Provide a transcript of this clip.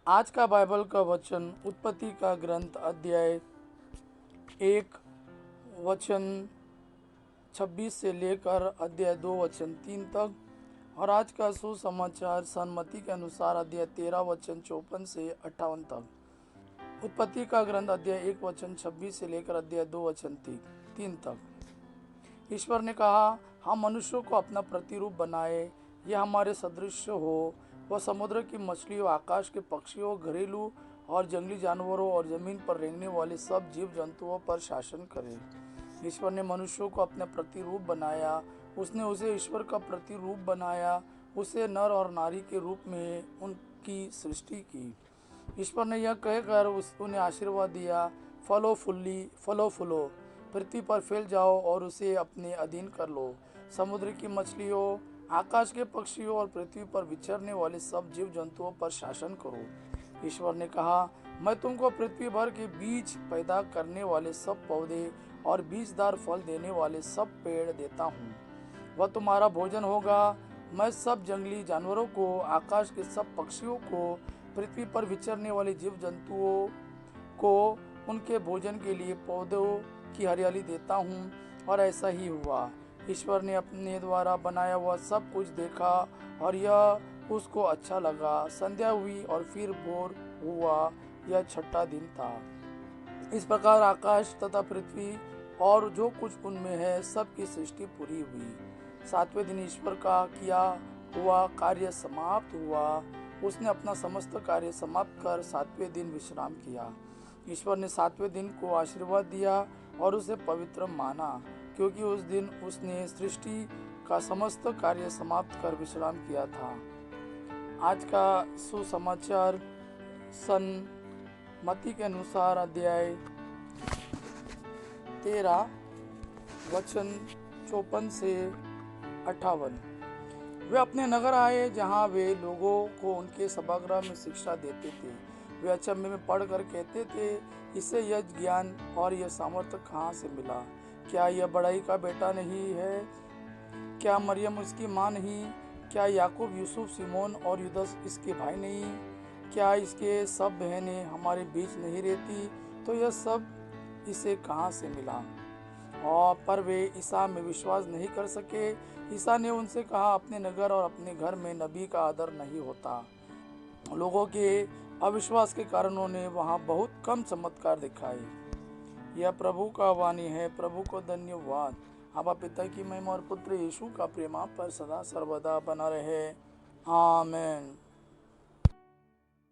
आज का बाइबल का वचन उत्पत्ति का ग्रंथ अध्याय 1 वचन 26 से लेकर अध्याय 2 वचन 3 तक। और आज का सुसमाचार सन्मति के अनुसार अध्याय 13 वचन 54 से 58 तक। उत्पत्ति का ग्रंथ अध्याय 1 वचन 26 से लेकर अध्याय 2 वचन 3 तक। ईश्वर ने कहा, हम मनुष्यों को अपना प्रतिरूप बनाए, यह हमारे सदृश हो। वह समुद्र की मछलियों, आकाश के पक्षियों, घरेलू और जंगली जानवरों और जमीन पर रेंगने वाले सब जीव जंतुओं पर शासन करे। ईश्वर ने मनुष्यों को अपने प्रतिरूप बनाया, उसने उसे ईश्वर का प्रतिरूप बनाया, उसे नर और नारी के रूप में उनकी सृष्टि की। ईश्वर ने यह कहकर उन्हें आशीर्वाद दिया, फलो फूलो, पृथ्वी पर फैल जाओ और उसे अपने अधीन कर लो। समुद्र की मछलियों, आकाश के पक्षियों और पृथ्वी पर विचरने वाले सब जीव जंतुओं पर शासन करो। ईश्वर ने कहा, मैं तुमको पृथ्वी भर के बीज पैदा करने वाले सब पौधे और बीजदार फल देने वाले सब पेड़ देता हूँ, वह तुम्हारा भोजन होगा। मैं सब जंगली जानवरों को, आकाश के सब पक्षियों को, पृथ्वी पर विचरने वाले जीव जंतुओं को उनके भोजन के लिए पौधों की हरियाली देता हूँ। और ऐसा ही हुआ। ईश्वर ने अपने द्वारा बनाया हुआ सब कुछ देखा और यह उसको अच्छा लगा। संध्या हुई और फिर भोर हुआ, यह छठा दिन था। इस प्रकार आकाश तथा पृथ्वी और जो कुछ उनमें है सब की सृष्टि पूरी हुई। सातवें दिन ईश्वर का किया हुआ कार्य समाप्त हुआ। उसने अपना समस्त कार्य समाप्त कर सातवें दिन विश्राम किया। ईश्वर ने सातवें दिन को आशीर्वाद दिया और उसे पवित्र माना, क्योंकि उस दिन उसने सृष्टि का समस्त कार्य समाप्त कर विश्राम किया था। आज का सुसमाचार सन्मति के अनुसार अध्याय 13 वचन 54 से 58। वे अपने नगर आए, जहाँ वे लोगों को उनके सभागृह में शिक्षा देते थे। वे अचंभे में पढ़कर कहते थे, इसे यह ज्ञान और यह सामर्थ्य कहाँ से मिला? क्या यह बड़ाई का बेटा नहीं है? क्या मरियम उसकी माँ नहीं? क्या याकूब, यूसुफ, सिमोन और यूदस इसके भाई नहीं? क्या इसके सब बहनें हमारे बीच नहीं रहती? तो यह सब इसे कहाँ से मिला? और पर वे ईसा में विश्वास नहीं कर सके। ईसा ने उनसे कहा, अपने नगर और अपने घर में नबी का आदर नहीं होता। लोगों के अविश्वास के कारण उन्होंने वहाँ बहुत कम चमत्कार दिखाए। यह प्रभु का वाणी है। प्रभु को धन्यवाद। आबा पिता की महिमा और पुत्र यीशु का प्रेम आप पर सदा सर्वदा बना रहे। आमीन।